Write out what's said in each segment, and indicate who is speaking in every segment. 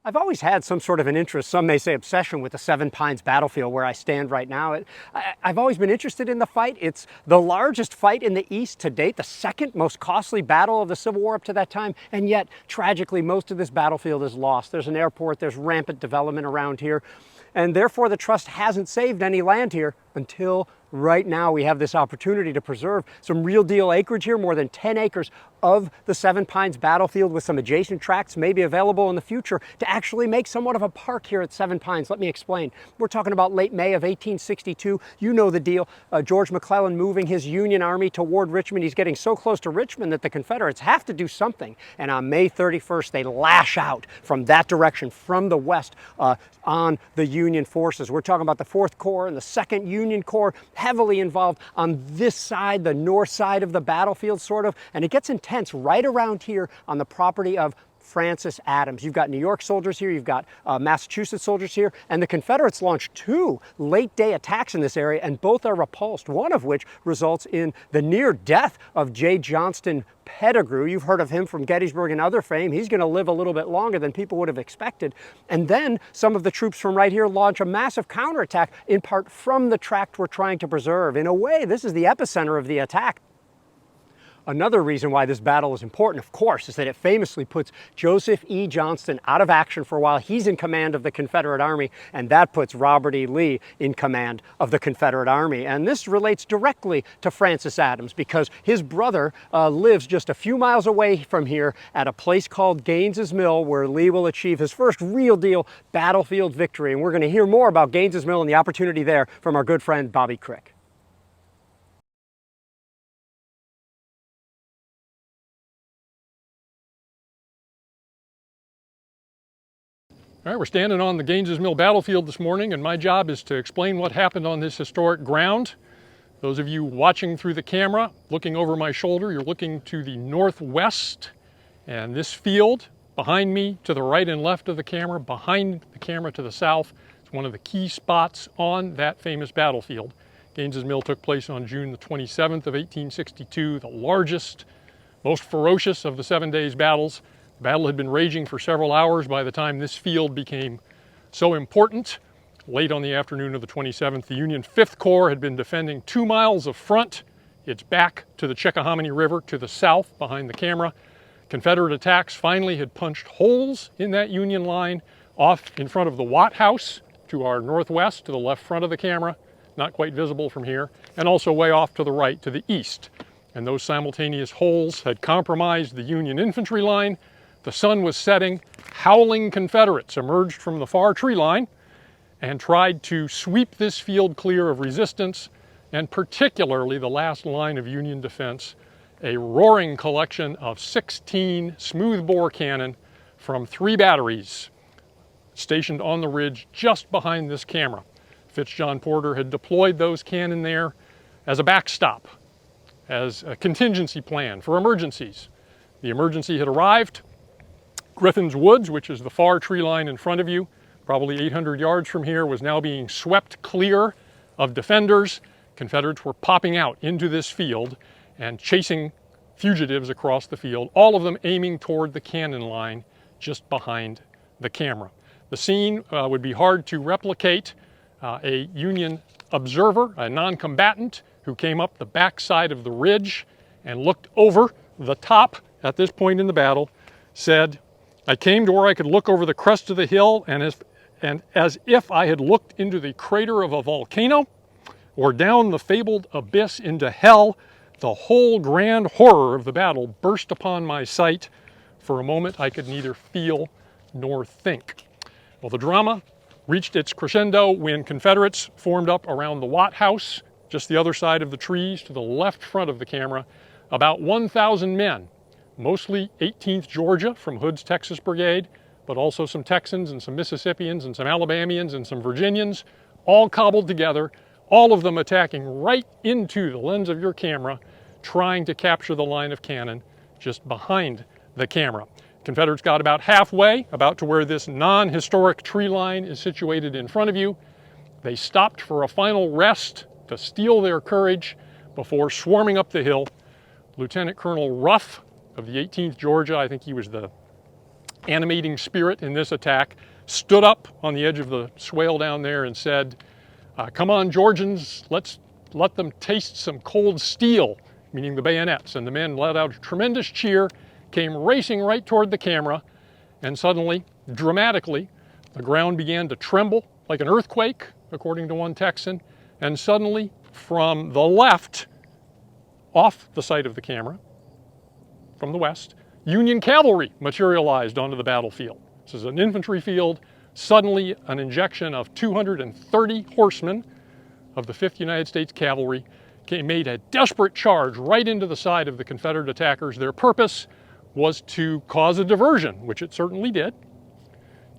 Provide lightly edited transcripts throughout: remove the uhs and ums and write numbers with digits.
Speaker 1: I've always had some sort of an interest, some may say obsession, with the Seven Pines battlefield where I stand right now. I've always been interested in the fight. It's the largest fight in the East to date, the second most costly battle of the Civil War up to that time, and yet, tragically, most of this battlefield is lost. There's an airport, there's rampant development around here, and therefore the trust hasn't saved any land here until right now. We have this opportunity to preserve some real deal acreage here, more than 10 acres of the Seven Pines battlefield with some adjacent tracts maybe available in the future to actually make somewhat of a park here at Seven Pines. Let me explain. We're talking about late May of 1862. You know the deal. George McClellan moving his Union army toward Richmond. He's getting so close to Richmond that the Confederates have to do something. And on May 31st, they lash out from that direction, from the west, on the Union forces. We're talking about the 4th Corps and the 2nd Union Corps, heavily involved on this side, the north side of the battlefield, sort of. And it gets intense right around here on the property of Francis Adams. You've got New York soldiers here, you've got Massachusetts soldiers here, and the Confederates launch 2 late-day attacks in this area, and both are repulsed, one of which results in the near death of J. Johnston Pettigrew. You've heard of him from Gettysburg and other fame. He's going to live a little bit longer than people would have expected. And then some of the troops from right here launch a massive counterattack, in part from the tract we're trying to preserve. In a way, this is the epicenter of the attack. Another reason why this battle is important, of course, is that it famously puts Joseph E. Johnston out of action for a while. He's in command of the Confederate Army, and that puts Robert E. Lee in command of the Confederate Army. And this relates directly to Francis Adams because his brother lives just a few miles away from here at a place called Gaines's Mill, where Lee will achieve his first real deal battlefield victory. And we're going to hear more about Gaines's Mill and the opportunity there from our good friend Bobby Crick.
Speaker 2: All right, we're standing on the Gaines's Mill battlefield this morning, and my job is to explain what happened on this historic ground. Those of you watching through the camera, looking over my shoulder, you're looking to the northwest, and this field behind me to the right and left of the camera, behind the camera to the south, is one of the key spots on that famous battlefield. Gaines's Mill took place on June the 27th of 1862, the largest, most ferocious of the 7 days battles. The battle had been raging for several hours by the time this field became so important. Late on the afternoon of the 27th, the Union 5th Corps had been defending 2 miles of front, its back to the Chickahominy River to the south behind the camera. Confederate attacks finally had punched holes in that Union line off in front of the Watt House to our northwest, to the left front of the camera, not quite visible from here, and also way off to the right to the east. And those simultaneous holes had compromised the Union infantry line. The sun was setting. Howling Confederates emerged from the far tree line and tried to sweep this field clear of resistance, and particularly the last line of Union defense, a roaring collection of 16 smoothbore cannon from 3 batteries stationed on the ridge just behind this camera. Fitz-John Porter had deployed those cannon there as a backstop, as a contingency plan for emergencies. The emergency had arrived. Griffin's Woods, which is the far tree line in front of you, probably 800 yards from here, was now being swept clear of defenders. Confederates were popping out into this field and chasing fugitives across the field, all of them aiming toward the cannon line just behind the camera. The scene would be hard to replicate. A Union observer, a non-combatant, who came up the backside of the ridge and looked over the top at this point in the battle, said, "I came to where I could look over the crest of the hill, and as if I had looked into the crater of a volcano or down the fabled abyss into hell, the whole grand horror of the battle burst upon my sight. For a moment I could neither feel nor think." Well, the drama reached its crescendo when Confederates formed up around the Watt House, just the other side of the trees to the left front of the camera. About 1,000 men, mostly 18th Georgia from Hood's Texas Brigade, but also some Texans and some Mississippians and some Alabamians and some Virginians, all cobbled together, all of them attacking right into the lens of your camera, trying to capture the line of cannon just behind the camera. Confederates got about halfway, about to where this non-historic tree line is situated in front of you. They stopped for a final rest to steel their courage before swarming up the hill. Lieutenant Colonel Ruff of the 18th Georgia, I think he was the animating spirit in this attack, stood up on the edge of the swale down there and said, "Come on, Georgians, let's let them taste some cold steel," meaning the bayonets. And the men let out a tremendous cheer, came racing right toward the camera, and suddenly, dramatically, the ground began to tremble like an earthquake, according to one Texan, and suddenly, from the left, off the sight of the camera, from the west, Union cavalry materialized onto the battlefield. This is an infantry field. Suddenly, an injection of 230 horsemen of the 5th United States Cavalry made a desperate charge right into the side of the Confederate attackers. Their purpose was to cause a diversion, which it certainly did,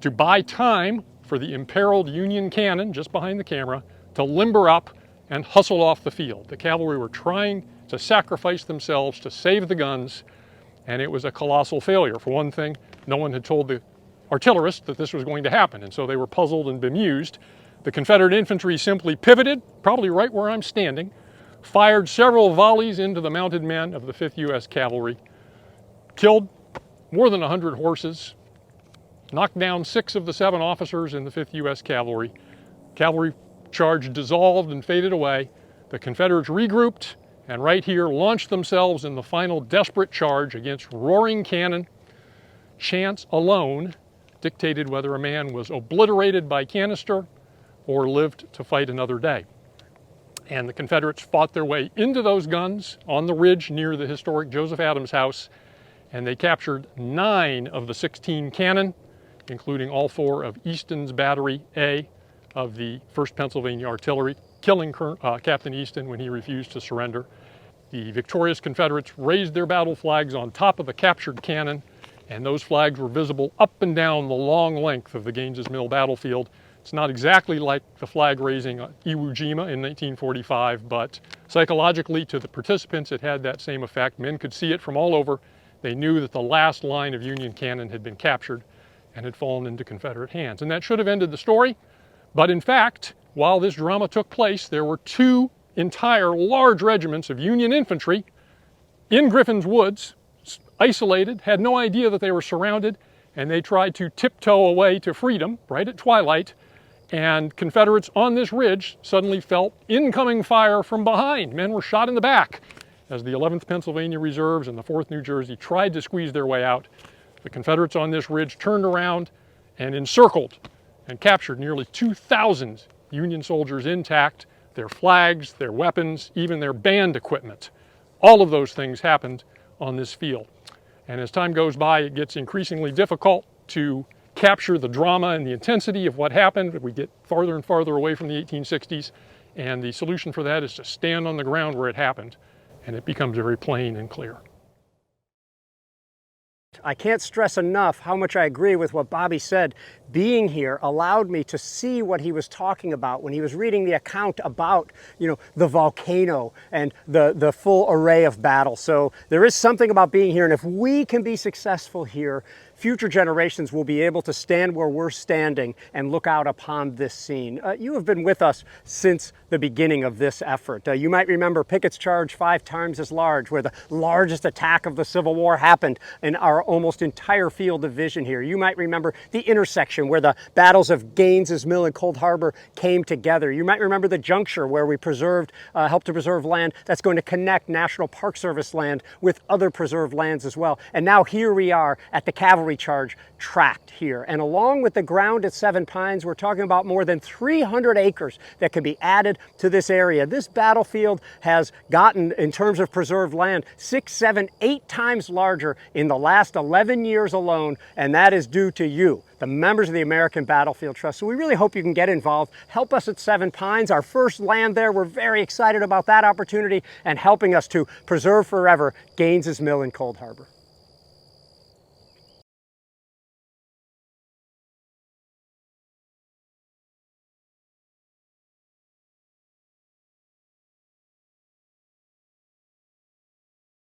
Speaker 2: to buy time for the imperiled Union cannon just behind the camera to limber up and hustle off the field. The cavalry were trying to sacrifice themselves to save the guns, and it was a colossal failure. For one thing, no one had told the artillerists that this was going to happen, and so they were puzzled and bemused. The Confederate infantry simply pivoted, probably right where I'm standing, fired several volleys into the mounted men of the 5th U.S. Cavalry, killed more than 100 horses, knocked down 6 of the 7 officers in the 5th U.S. Cavalry. Cavalry charge dissolved and faded away. The Confederates regrouped and right here launched themselves in the final desperate charge against roaring cannon. Chance alone dictated whether a man was obliterated by canister or lived to fight another day. And the Confederates fought their way into those guns on the ridge near the historic Joseph Adams House, and they captured 9 of the 16 cannon, including all 4 of Easton's Battery A of the 1st Pennsylvania Artillery, killing Captain Easton when he refused to surrender. The victorious Confederates raised their battle flags on top of the captured cannon, and those flags were visible up and down the long length of the Gaines's Mill battlefield. It's not exactly like the flag raising at Iwo Jima in 1945, but psychologically to the participants it had that same effect. Men could see it from all over. They knew that the last line of Union cannon had been captured and had fallen into Confederate hands. And that should have ended the story, but in fact, while this drama took place, there were 2 entire large regiments of Union infantry in Griffin's Woods, isolated, had no idea that they were surrounded, and they tried to tiptoe away to freedom right at twilight, and Confederates on this ridge suddenly felt incoming fire from behind. Men were shot in the back as the 11th Pennsylvania Reserves and the 4th New Jersey tried to squeeze their way out. The Confederates on this ridge turned around and encircled and captured nearly 2,000 Union soldiers intact, their flags, their weapons, even their band equipment. All of those things happened on this field. And as time goes by, it gets increasingly difficult to capture the drama and the intensity of what happened. We get farther and farther away from the 1860s, and the solution for that is to stand on the ground where it happened, and it becomes very plain and clear.
Speaker 1: I can't stress enough how much I agree with what Bobby said. Being here allowed me to see what he was talking about when he was reading the account about, the volcano and the full array of battle. So there is something about being here, and if we can be successful here, future generations will be able to stand where we're standing and look out upon this scene. You have been with us since the beginning of this effort. You might remember Pickett's Charge 5 times as large, where the largest attack of the Civil War happened in our almost entire field of vision here. You might remember the intersection where the battles of Gaines's Mill and Cold Harbor came together. You might remember the juncture where we helped to preserve land that's going to connect National Park Service land with other preserved lands as well. And now here we are at the cavalry charge tract here. And along with the ground at Seven Pines, we're talking about more than 300 acres that can be added to this area. This battlefield has gotten, in terms of preserved land, 6, 7, 8 times larger in the last 11 years alone, and that is due to you, the members of the American Battlefield Trust. So we really hope you can get involved. Help us at Seven Pines, our first land there. We're very excited about that opportunity and helping us to preserve forever Gaines's Mill in Cold Harbor.